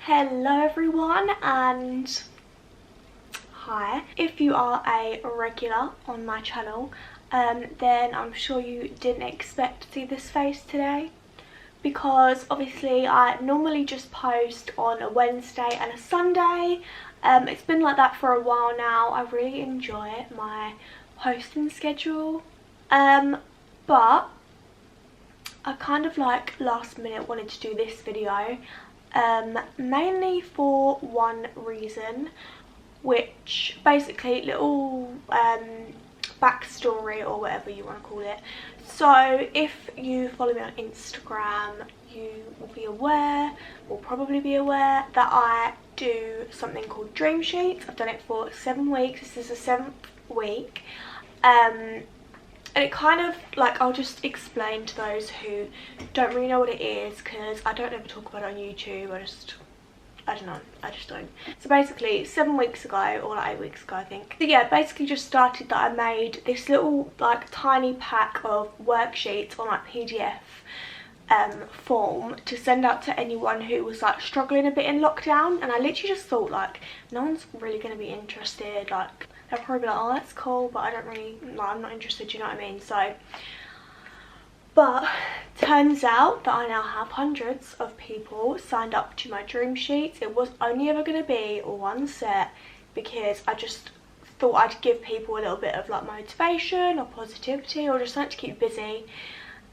Hello everyone and hi. If you are a regular on my channel, then I'm sure you didn't expect to see this face today, because obviously I normally just post on a Wednesday and a Sunday. It's been like that for a while now. I really enjoy my posting schedule, but I kind of like last minute wanted to do this video, mainly for one reason, which basically little backstory or whatever you want to call it. So if you follow me on Instagram, you will be aware, will probably be aware, that I do something called dream sheets. I've done it for 7 weeks. This is the 7th week. And it kind of, like, I'll just explain to those who don't really know what it is, because I don't ever talk about it on YouTube. I don't know, I just don't. So basically 7 weeks ago, or like 8 weeks ago I think. So yeah, basically just started that I made this little like tiny pack of worksheets on like PDF form to send out to anyone who was like struggling a bit in lockdown. And I literally just thought, like, no one's really going to be interested, like they'll probably be like, oh that's cool, but I don't really, like, I'm not interested, you know what I mean? So, but turns out that I now have hundreds of people signed up to my dream sheets. It was only ever going to be one set, because I just thought I'd give people a little bit of like motivation or positivity, or just something to keep busy.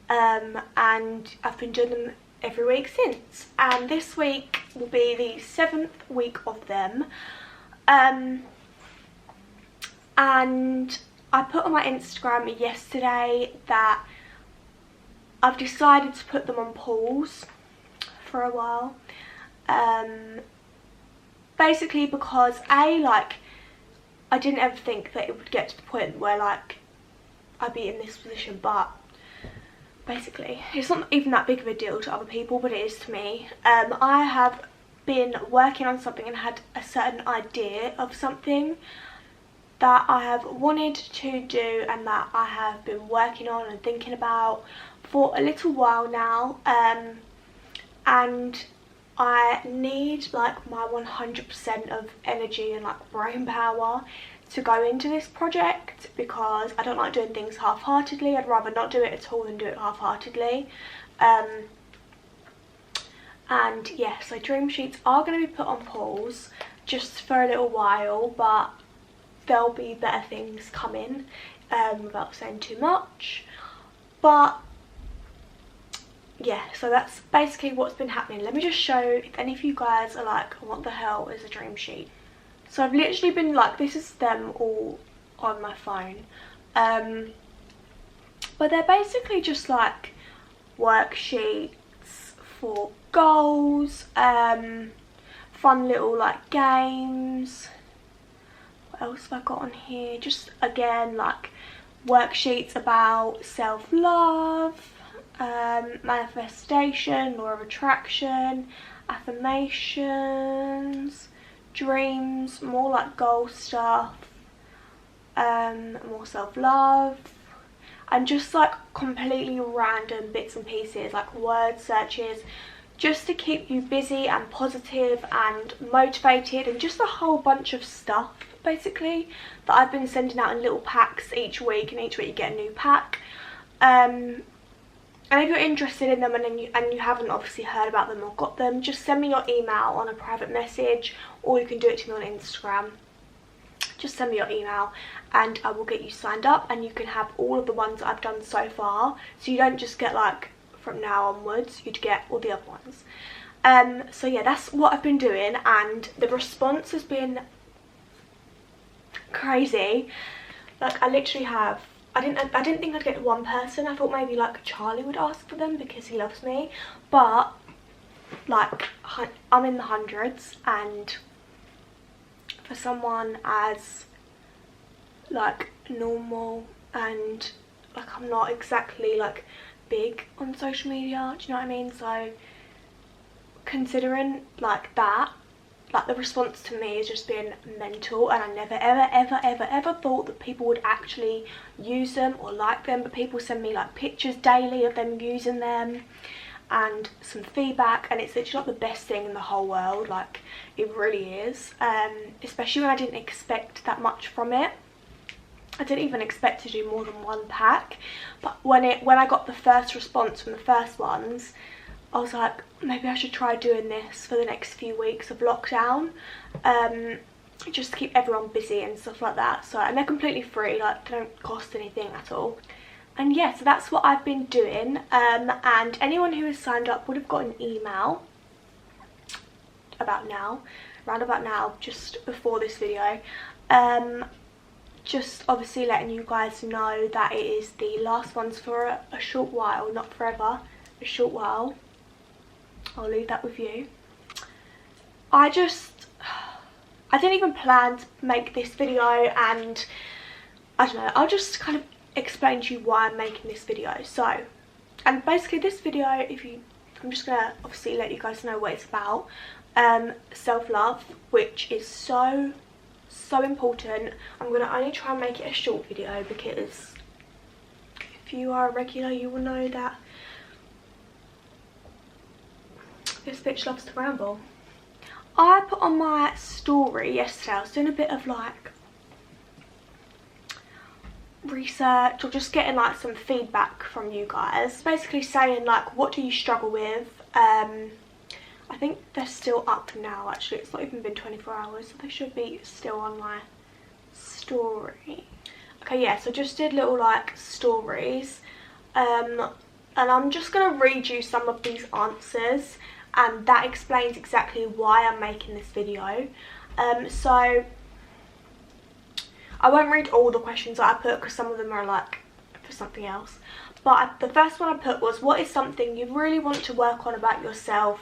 And I've been doing them every week since, and this week will be the 7th week of them. And I put on my Instagram yesterday that I've decided to put them on pause for a while, basically because like, I didn't ever think that it would get to the point where like I'd be in this position, but basically it's not even that big of a deal to other people, but it is to me. I have been working on something and had a certain idea of something that I have wanted to do and that I have been working on and thinking about for a little while now, and I need like my 100% of energy and like brain power to go into this project, because I don't like doing things half-heartedly. I'd rather not do it at all than do it half-heartedly. And yeah, so dream sheets are going to be put on pause just for a little while, but there'll be better things coming, without saying too much. But yeah, so that's basically what's been happening. Let me just show, if any of you guys are like, what the hell is a dream sheet? So I've literally been like, this is them all on my phone, but they're basically just like worksheets for goals, fun little like games. What else have I got on here? Just again like worksheets about self-love, manifestation, law of attraction, affirmations, dreams, more like goal stuff, more self-love, and just like completely random bits and pieces like word searches, just to keep you busy and positive and motivated, and just a whole bunch of stuff basically that I've been sending out in little packs each week, and each week you get a new pack. And if you're interested in them and you haven't obviously heard about them or got them, just send me your email on a private message, or you can do it to me on Instagram. Just send me your email and I will get you signed up, and you can have all of the ones that I've done so far. So you don't just get like from now onwards, you'd get all the other ones. So yeah, that's what I've been doing, and the response has been crazy. Like, I literally have, I didn't think I'd get one person. I thought maybe like Charlie would ask for them because he loves me, but like I'm in the hundreds, and for someone as like normal, and like I'm not exactly like big on social media, do you know what I mean? So considering like that, like the response to me has just been mental, and I never ever thought that people would actually use them or like them, but people send me like pictures daily of them using them, and some feedback, and it's literally like the best thing in the whole world. Like, it really is, especially when I didn't expect that much from it. I didn't even expect to do more than one pack, but when I got the first response from the first ones, I was like, maybe I should try doing this for the next few weeks of lockdown, just to keep everyone busy and stuff like that. So, and they're completely free, like they don't cost anything at all. And yeah, so that's what I've been doing, and anyone who has signed up would have got an email around about now, just before this video, just obviously letting you guys know that it is the last ones for a short while, not forever, a short while. I'll leave that with you. I didn't even plan to make this video, and I don't know, I'll just kind of explain to you why I'm making this video. So, and basically this video, I'm just gonna obviously let you guys know what it's about. Self-love, which is so important. I'm gonna only try and make it a short video, because if you are a regular, you will know that this bitch loves to ramble. I put on my story yesterday, I was doing a bit of like research, or just getting like some feedback from you guys, basically saying like, what do you struggle with? I think they're still up now, actually. It's not even been 24 hours, so they should be still on my story. Okay, yeah, so just did little like stories, and I'm just gonna read you some of these answers, and that explains exactly why I'm making this video. So I won't read all the questions that I put, because some of them are like for something else, but the first one I put was, what is something you really want to work on about yourself?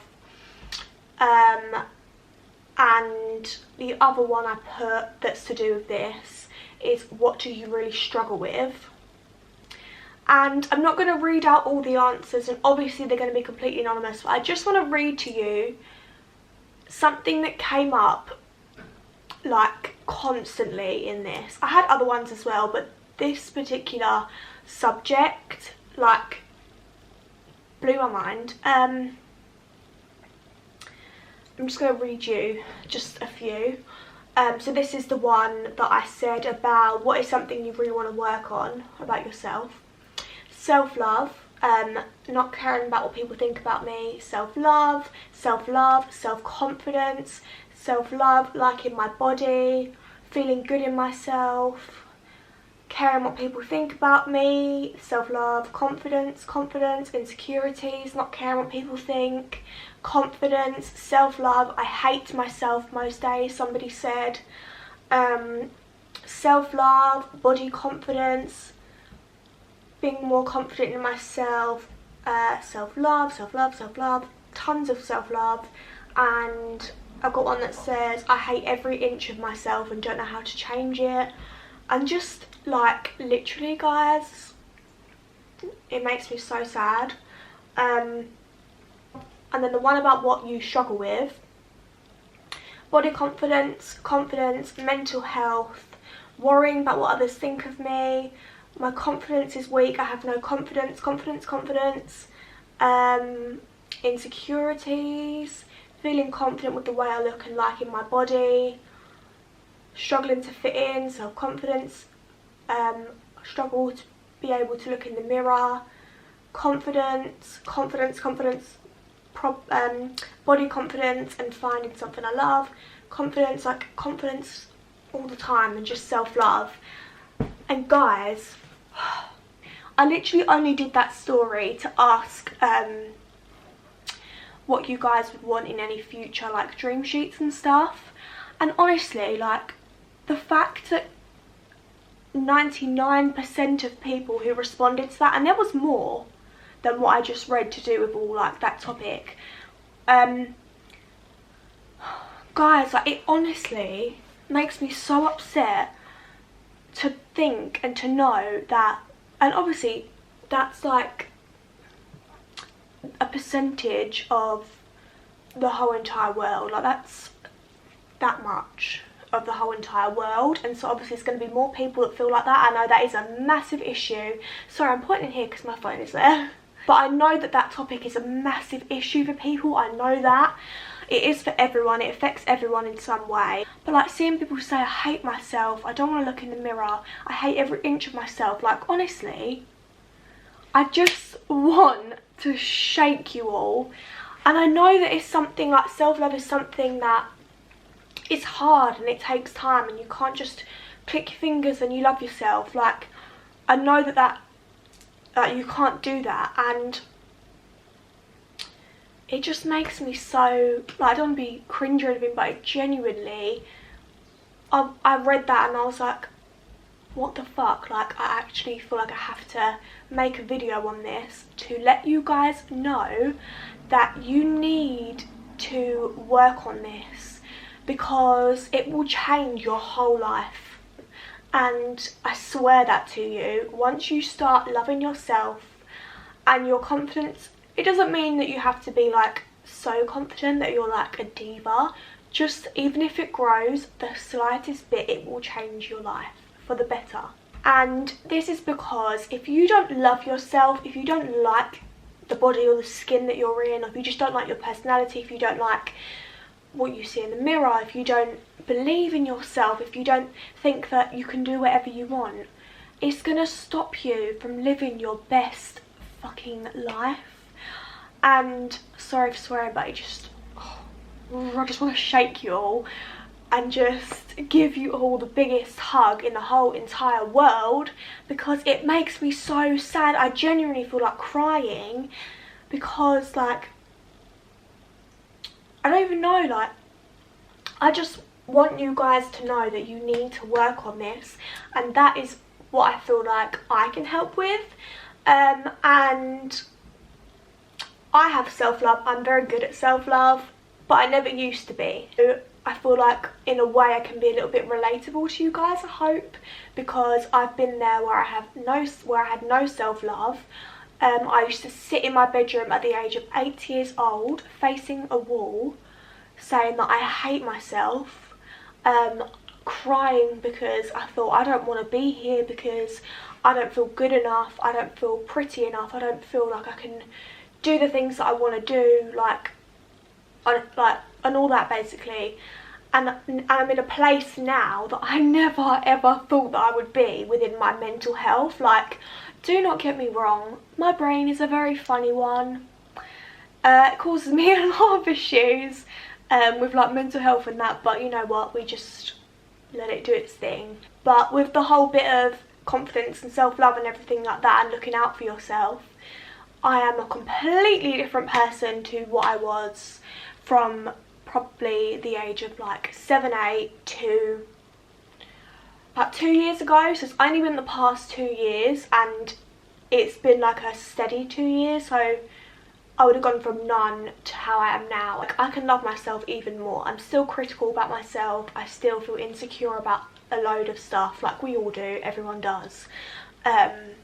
And the other one I put that's to do with this is, what do you really struggle with? And I'm not going to read out all the answers, and obviously they're going to be completely anonymous, but I just want to read to you something that came up like constantly in this. I had other ones as well, but this particular subject like blew my mind. I'm just going to read you just a few. So this is the one that I said about, what is something you really want to work on about yourself? Self-love, not caring about what people think about me. Self-love, self-confidence, self-love, liking my body, feeling good in myself, caring what people think about me. Self-love, confidence, insecurities, not caring what people think. Confidence, self-love, I hate myself most days, somebody said. Self-love, body confidence, being more confident in myself. Self-love, tons of self-love. And I've got one that says, I hate every inch of myself and don't know how to change it. And just like, literally guys, it makes me so sad. And then the one about what you struggle with: body confidence, mental health, worrying about what others think of me, my confidence is weak, I have no confidence, insecurities, feeling confident with the way I look and liking my body, struggling to fit in, self-confidence, struggle to be able to look in the mirror, confidence, body confidence and finding something I love, confidence, like confidence all the time, and just self-love. And guys, I literally only did that story to ask what you guys would want in any future like dream sheets and stuff, and honestly, like, the fact that 99% of people who responded to that, and there was more than what I just read to do with all like that topic, guys, like, it honestly makes me so upset to think and to know that, and obviously that's like a percentage of the whole entire world, like that's that much of the whole entire world, and so obviously it's going to be more people that feel like that. I know that is a massive issue. Sorry, I'm pointing here because my phone is there. But I know that that topic is a massive issue for people. I know that. It is for everyone. It affects everyone in some way. But like seeing people say, I hate myself, I don't want to look in the mirror, I hate every inch of myself. Like honestly, I just want to shake you all. And I know that it's something like self-love is something that it's hard and it takes time, and you can't just click your fingers and you love yourself. Like I know that you can't do that, and it just makes me so, like, I don't want to be cringe or anything, but it genuinely, I read that and I was like, what the fuck? Like I actually feel like I have to make a video on this to let you guys know that you need to work on this, because it will change your whole life. And I swear that to you, once you start loving yourself and your confidence, it doesn't mean that you have to be like so confident that you're like a diva. Just even if it grows the slightest bit, it will change your life for the better. And this is because if you don't love yourself, if you don't like the body or the skin that you're in, or if you just don't like your personality, if you don't like what you see in the mirror, if you don't believe in yourself, if you don't think that you can do whatever you want, it's gonna stop you from living your best fucking life. And sorry for swearing, but I just want to shake you all and just give you all the biggest hug in the whole entire world, because it makes me so sad. I genuinely feel like crying, because like I don't even know, like I just want you guys to know that you need to work on this, and that is what I feel like I can help with. And I have self-love. I'm very good at self-love, but I never used to be. I feel like in a way I can be a little bit relatable to you guys, I hope, because I've been there where I had no self-love. I used to sit in my bedroom at the age of 8 years old, facing a wall, saying that I hate myself, crying because I thought I don't want to be here, because I don't feel good enough, I don't feel pretty enough, I don't feel like I can do the things that I want to do, and all that basically. And I'm in a place now that I never ever thought that I would be within my mental health. Like, do not get me wrong, my brain is a very funny one. It causes me a lot of issues with like mental health and that, but you know what, we just let it do its thing. But with the whole bit of confidence and self-love and everything like that, and looking out for yourself, I am a completely different person to what I was from probably the age of like 7, 8 to about 2 years ago. So it's only been the past 2 years, and it's been like a steady 2 years. So I would have gone from none to how I am now. Like, I can love myself even more. I'm still critical about myself. I still feel insecure about a load of stuff, like we all do, everyone does. And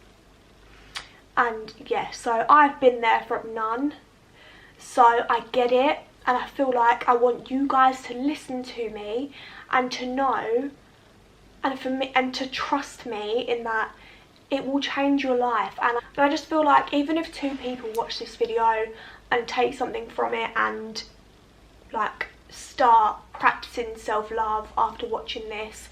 yeah, so I've been there from none, so I get it, and I feel like I want you guys to listen to me and to know, and for me, and to trust me in that it will change your life. And I just feel like even if 2 people watch this video and take something from it and like start practicing self-love after watching this,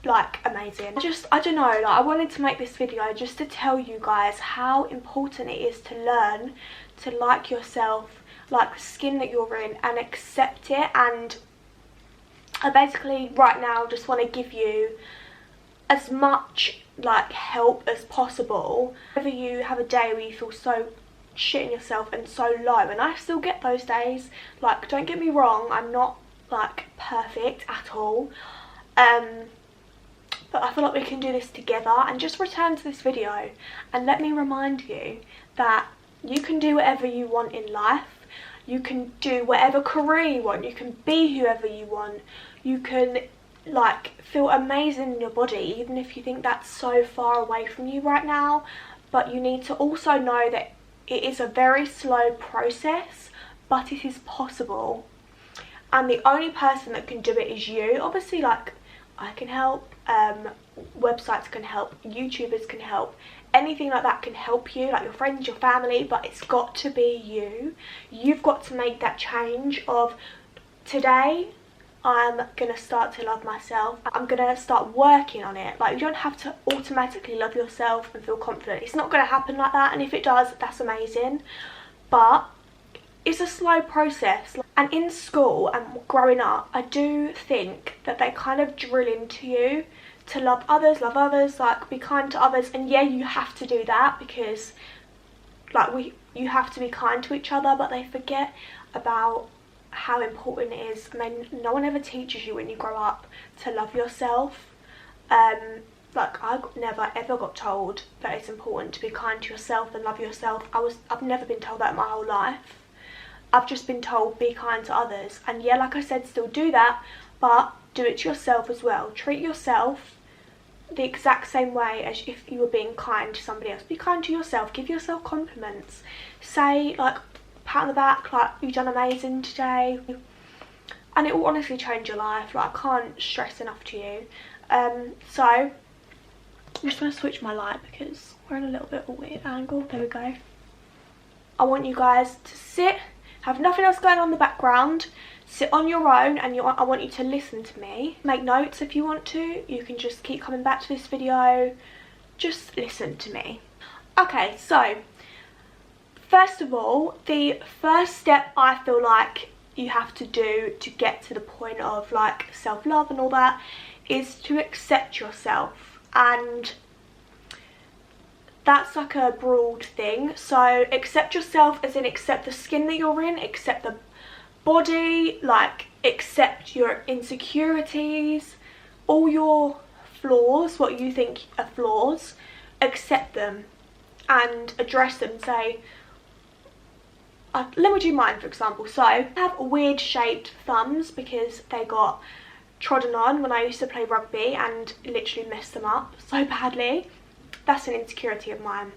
like, amazing. I don't know, like, I wanted to make this video just to tell you guys how important it is to learn to like yourself, like the skin that you're in, and accept it. And I basically right now just want to give you as much like help as possible. Whenever you have a day where you feel so shit in yourself and so low, and I still get those days, like, don't get me wrong, I'm not like perfect at all, but I feel like we can do this together. And just return to this video and let me remind you that you can do whatever you want in life. You can do whatever career you want. You can be whoever you want. You can like feel amazing in your body, even if you think that's so far away from you right now. But you need to also know that it is a very slow process, but it is possible. And the only person that can do it is you. Obviously, like, I can help, websites can help, YouTubers can help, anything like that can help you, like your friends, your family, but it's got to be you. You've got to make that change of, today I'm gonna start to love myself. I'm gonna start working on it. Like, you don't have to automatically love yourself and feel confident. It's not gonna happen like that, and if it does, that's amazing, but it's a slow process. And in school and growing up, I do think that they kind of drill into you to love others, like be kind to others. And yeah, you have to do that because like you have to be kind to each other, but they forget about how important it is. I mean, no one ever teaches you when you grow up to love yourself. Like, I never ever got told that it's important to be kind to yourself and love yourself. I've never been told that my whole life. I've just been told be kind to others. And yeah, like I said, still do that, but do it to yourself as well. Treat yourself the exact same way as if you were being kind to somebody else. Be kind to yourself. Give yourself compliments. Say, like, pat on the back, like, you've done amazing today. And it will honestly change your life. Like, I can't stress enough to you. So I'm just going to switch my light because we're in a little bit of a weird angle. There we go. I want you guys to sit, have nothing else going on in the background, sit on your own, and I want you to listen to me. Make notes if you want to. You can just keep coming back to this video. Just listen to me. Okay, so first of all, the first step I feel like you have to do to get to the point of like self-love and all that is to accept yourself. And that's like a broad thing. So accept yourself as in accept the skin that you're in, accept the body, like accept your insecurities, all your flaws, what you think are flaws, accept them and address them. Say, let me do mine for example. So I have weird shaped thumbs because they got trodden on when I used to play rugby and literally messed them up so badly. That's an insecurity of mine.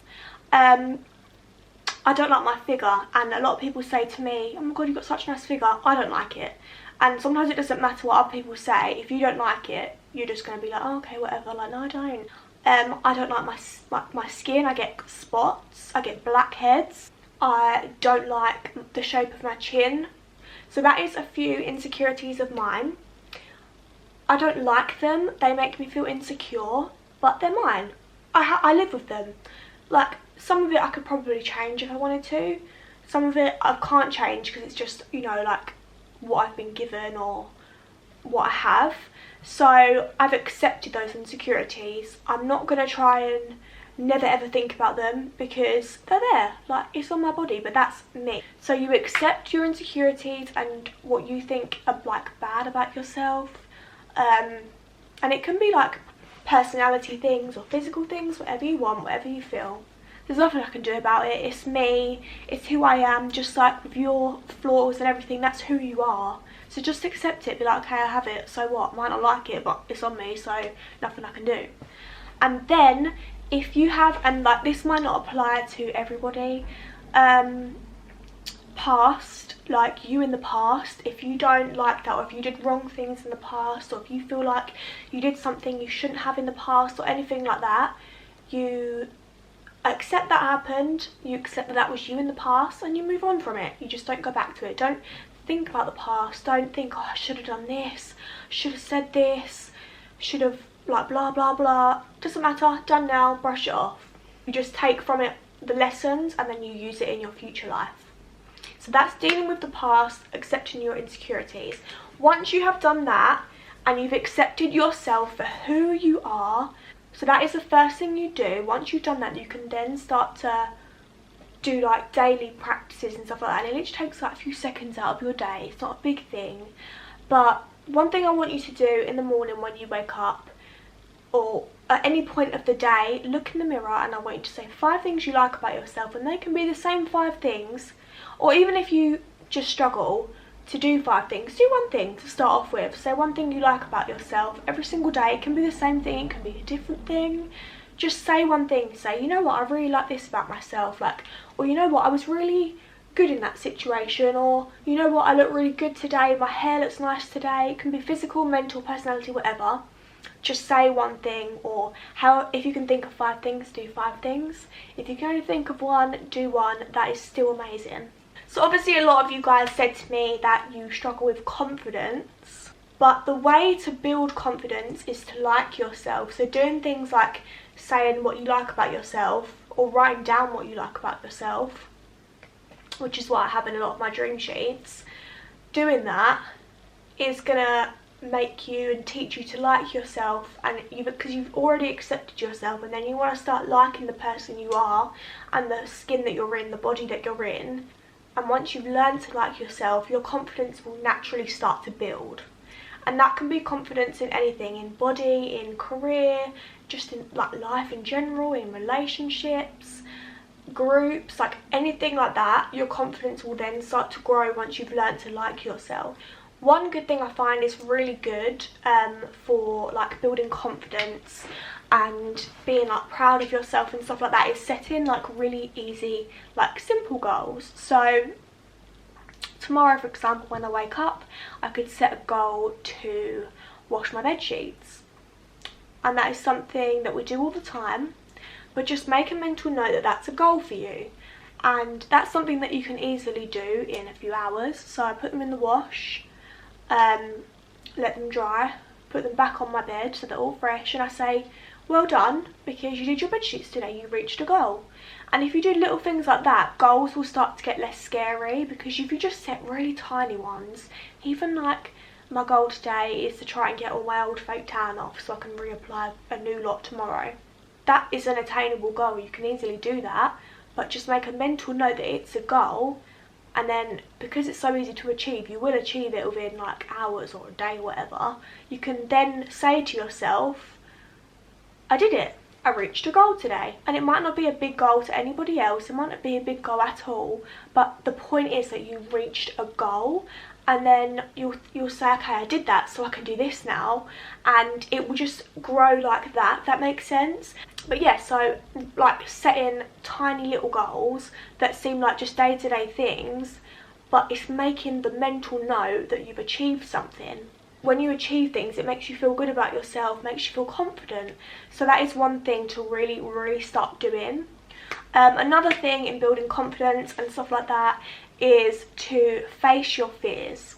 I don't like my figure, and a lot of people say to me, oh my god, you've got such a nice figure. I don't like it. And sometimes it doesn't matter what other people say. If you don't like it, you're just going to be like, oh, okay, whatever. Like, no, I don't. I don't like my skin. I get spots. I get blackheads. I don't like the shape of my chin. So that is a few insecurities of mine. I don't like them. They make me feel insecure, but they're mine. I live with them. Like, some of it I could probably change if I wanted to. Some of it I can't change because it's just, you know, like what I've been given or what I have. So I've accepted those insecurities. I'm not going to try and never ever think about them because they're there. Like, it's on my body, but that's me. So you accept your insecurities and what you think are like bad about yourself. And it can be like personality things or physical things, whatever you want, whatever you feel. There's nothing I can do about it. It's me, it's who I am. Just like with your flaws and everything, that's who you are. So just accept it, be like, okay, I have it, so what? Might not like it, but it's on me, so nothing I can do. And then if you have, and like this might not apply to everybody, past, like you in the past, if you don't like that, or if you did wrong things in the past, or if you feel like you did something you shouldn't have in the past or anything like that, you accept that happened, you accept that that was you in the past, and you move on from it. You just don't go back to it. Don't think about the past. Don't think, oh, I should have done this, should have said this, should have like blah blah blah. Doesn't matter. Done now. Brush it off. You just take from it the lessons and then you use it in your future life. So that's dealing with the past, accepting your insecurities. Once you have done that and you've accepted yourself for who you are, so that is the first thing you do. Once you've done that, you can then start to do like daily practices and stuff like that. And it literally takes like a few seconds out of your day. It's not a big thing. But one thing I want you to do in the morning when you wake up, or at any point of the day, look in the mirror and I want you to say 5 things you like about yourself. And they can be the same 5 things. Or even if you just struggle to do 5 things, do 1 thing to start off with. Say 1 thing you like about yourself every single day. It can be the same thing, it can be a different thing. Just say 1 thing. Say, you know what, I really like this about myself. Like, or you know what, I was really good in that situation. Or you know what, I look really good today, my hair looks nice today. It can be physical, mental, personality, whatever. just say one thing, or if you can think of 5 things, do 5 things. If you can only think of one, do one. That is still amazing. So obviously a lot of you guys said to me that you struggle with confidence, but the way to build confidence is to like yourself. So doing things like saying what you like about yourself, or writing down what you like about yourself, which is what I have in a lot of my dream sheets. Doing that is gonna make you and teach you to like yourself, and because you've already accepted yourself, and then you want to start liking the person you are and the skin that you're in, the body that you're in. And once you've learned to like yourself, your confidence will naturally start to build. And that can be confidence in anything, in body, in career, just in like life in general, in relationships, groups, like anything like that. Your confidence will then start to grow once you've learned to like yourself. One good thing I find is really good for like building confidence and being like proud of yourself and stuff like that is setting like really easy, like simple goals. So tomorrow, for example, when I wake up, I could set a goal to wash my bed sheets, and that is something that we do all the time, but just make a mental note that that's a goal for you, and that's something that you can easily do in a few hours. So I put them in the wash, let them dry, put them back on my bed so they're all fresh, and I say, well done, because you did your bed sheets today, you reached a goal. And if you do little things like that, goals will start to get less scary, because if you just set really tiny ones, even like my goal today is to try and get all my old fake tan off so I can reapply a new lot tomorrow. That is an attainable goal, you can easily do that, but just make a mental note that it's a goal. And then, because it's so easy to achieve, you will achieve it within like hours or a day, whatever. You can then say to yourself, I did it, I reached a goal today. And it might not be a big goal to anybody else, it might not be a big goal at all, but the point is that you reached a goal. And then you'll say, okay, I did that, so I can do this now, and it will just grow like that, if that makes sense. But yeah, so like setting tiny little goals that seem like just day-to-day things, but it's making the mental note that you've achieved something. When you achieve things, it makes you feel good about yourself, makes you feel confident. So that is one thing to really, really start doing. Another thing in building confidence and stuff like that is to face your fears.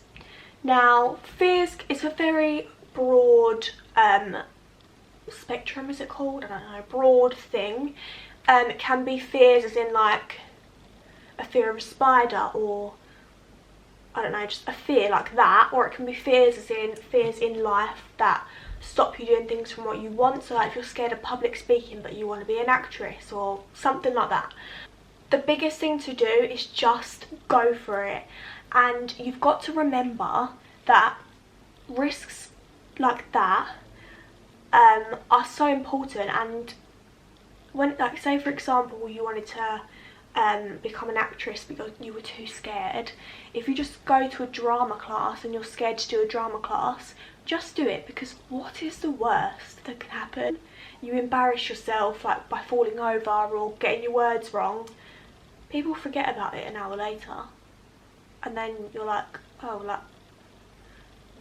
Now, fears is a very broad spectrum, is it called? I don't know, broad thing. It can be fears as in like a fear of a spider, or I don't know, just a fear like that, or it can be fears as in fears in life that stop you doing things from what you want. So like if you're scared of public speaking but you want to be an actress or something like that. The biggest thing to do is just go for it, and you've got to remember that risks like that are so important. And when, like, say for example you wanted to become an actress because you were too scared, if you just go to a drama class and you're scared to do a drama class, just do it, because what is the worst that can happen? You embarrass yourself like by falling over or getting your words wrong. People forget about it an hour later, and then you're like, oh, like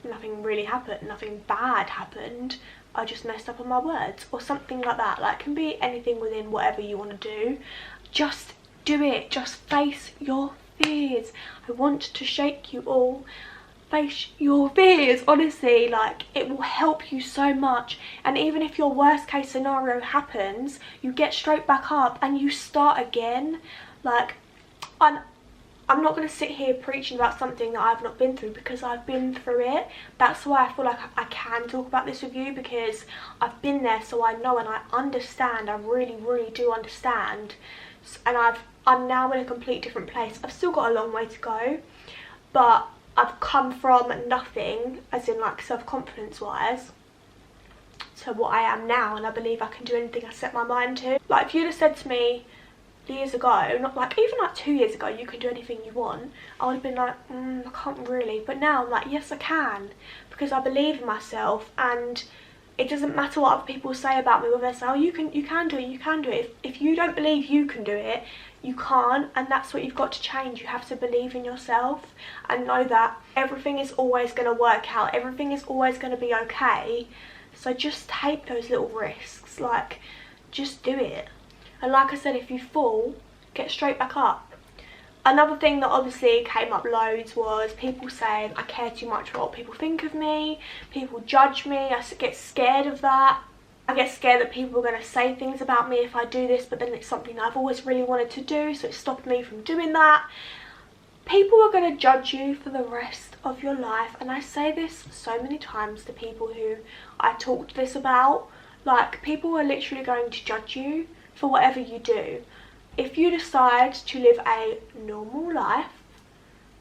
nothing really happened, nothing bad happened, I just messed up on my words, or something like that. Like, it can be anything within whatever you want to do. Just do it, just face your fears. I want to shake you all. Face your fears, honestly, like it will help you so much. And even if your worst case scenario happens, you get straight back up and you start again. Like, I'm not going to sit here preaching about something that I've not been through, because I've been through it. That's why I feel like I can talk about this with you, because I've been there, so I know and I understand. I really, really do understand. And I'm now in a complete different place. I've still got a long way to go, but I've come from nothing, as in like self-confidence wise, to what I am now, and I believe I can do anything I set my mind to. Like, if you'd have said to me years ago, not like even like 2 years ago, you can do anything you want, I would have been like, I can't really. But now I'm like, yes I can, because I believe in myself, and it doesn't matter what other people say about me, whether they say, oh, you can do it. If you don't believe you can do it, you can't. And that's what you've got to change. You have to believe in yourself and know that everything is always going to work out, everything is always going to be okay. So just take those little risks, like just do it. And like I said, if you fall, get straight back up. Another thing that obviously came up loads was people saying I care too much for what people think of me, people judge me. I get scared of that. I get scared that people are going to say things about me if I do this, but then it's something I've always really wanted to do, so it stopped me from doing that. People are going to judge you for the rest of your life, and I say this so many times to people who I talked this about. Like, people are literally going to judge you for whatever you do. If you decide to live a normal life,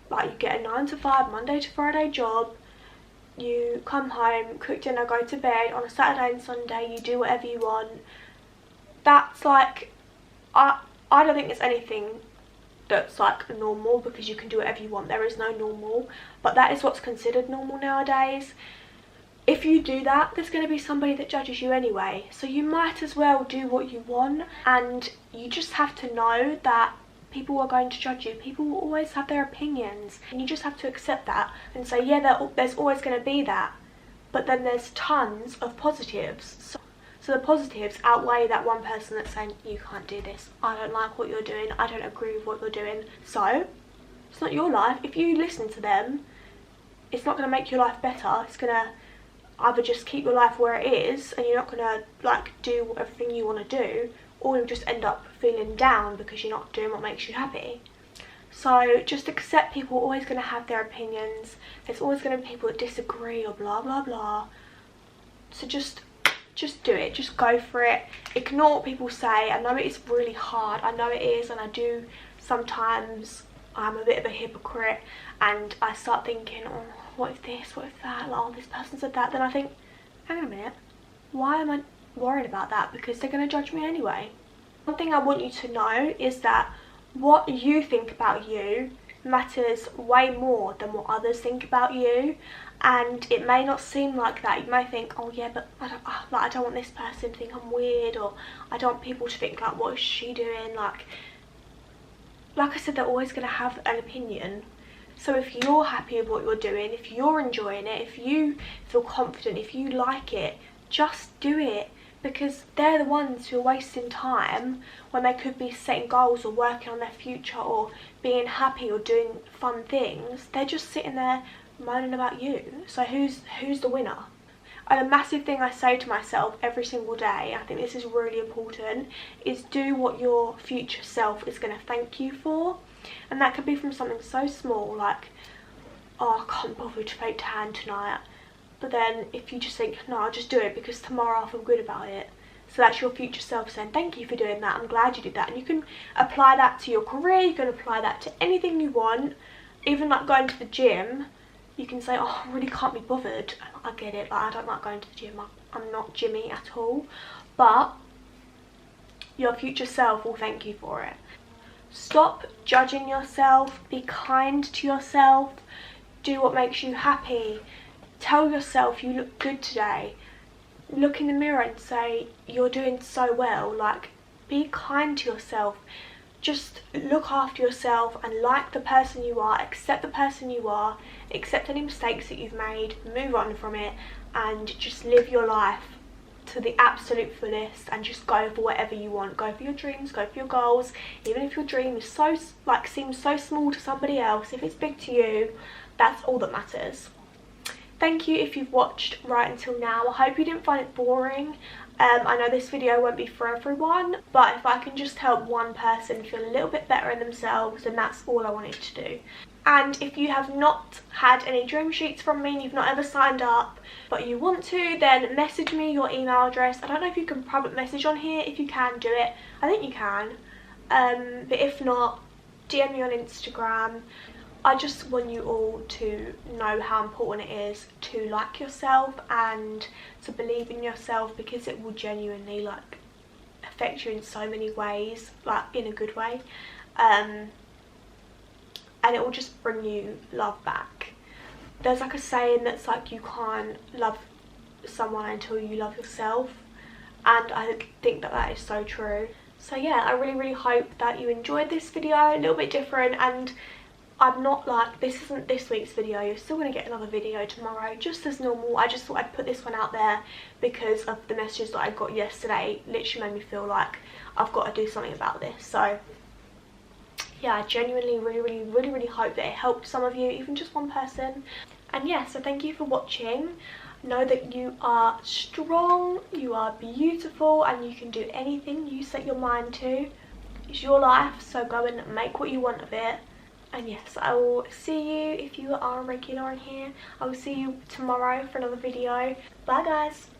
like you get a 9 to 5 Monday to Friday job, you come home, cook dinner, go to bed, on a Saturday and Sunday you do whatever you want, that's like, I don't think there's anything that's like normal, because you can do whatever you want. There is no normal, but that is what's considered normal nowadays. If you do that, there's going to be somebody that judges you anyway, so you might as well do what you want. And you just have to know that people are going to judge you. People will always have their opinions, and you just have to accept that and say, yeah, there's always going to be that, but then there's tons of positives. So the positives outweigh that one person that's saying you can't do this, I don't like what you're doing, I don't agree with what you're doing. So it's not your life. If you listen to them, it's not going to make your life better. It's going to either just keep your life where it is, and you're not going to like do everything you want to do, or you'll just end up feeling down because you're not doing what makes you happy. So just accept people are always going to have their opinions. There's always going to be people that disagree or blah blah blah. So just do it, just go for it. Ignore what people say. I know it is really hard, I know it is, and I do sometimes, I'm a bit of a hypocrite and I start thinking, oh, what if this, what if that, like, oh, this person said that. Then I think, hang on a minute, why am I worried about that? Because they're going to judge me anyway. One thing I want you to know is that what you think about you matters way more than what others think about you. And it may not seem like that. You may think, oh yeah, but I don't want this person to think I'm weird, or I don't want people to think like, what is she doing? Like I said, they're always going to have an opinion. So if you're happy with what you're doing, if you're enjoying it, if you feel confident, if you like it, just do it. Because they're the ones who are wasting time when they could be setting goals or working on their future or being happy or doing fun things. They're just sitting there moaning about you. So who's the winner? And a massive thing I say to myself every single day, I think this is really important, is do what your future self is going to thank you for. And that could be from something so small like, oh, I can't bother to fake tan tonight. But then if you just think, no, I'll just do it because tomorrow I'll feel good about it. So that's your future self saying, thank you for doing that, I'm glad you did that. And you can apply that to your career, you can apply that to anything you want. Even like going to the gym, you can say, oh, I really can't be bothered. I get it, like, I don't like going to the gym, I'm not gymmy at all. But your future self will thank you for it. Stop judging yourself, be kind to yourself, do what makes you happy. Tell yourself you look good today. Look in the mirror and say you're doing so well. Like, be kind to yourself. Just look after yourself and like the person you are, accept the person you are, accept any mistakes that you've made, move on from it, and just live your life to the absolute fullest and just go for whatever you want. Go for your dreams, go for your goals. Even if your dream is so, like, seems so small to somebody else, if it's big to you, that's all that matters. Thank you if you've watched right until now. I hope you didn't find it boring. I know this video won't be for everyone, but if I can just help one person feel a little bit better in themselves, then that's all I wanted to do. And if you have not had any dream sheets from me and you've not ever signed up, but you want to, then message me your email address. I don't know if you can private message on here. If you can, do it. I think you can. But if not, DM me on Instagram. I just want you all to know how important it is to like yourself and to believe in yourself, because it will genuinely like affect you in so many ways, like in a good way, and it will just bring you love back. There's like a saying that's like, you can't love someone until you love yourself, and I think that that is so true. So yeah, I really hope that you enjoyed this video, a little bit different, and I'm not like, this isn't this week's video, you're still going to get another video tomorrow just as normal. I just thought I'd put this one out there because of the messages that I got yesterday. Literally made me feel like I've got to do something about this. So yeah, I genuinely really hope that it helped some of you, even just one person. And yeah, so thank you for watching. Know that you are strong, you are beautiful, and you can do anything you set your mind to. It's your life, so go and make what you want of it. And yes, I will see you, if you are a regular in here, I will see you tomorrow for another video. Bye guys.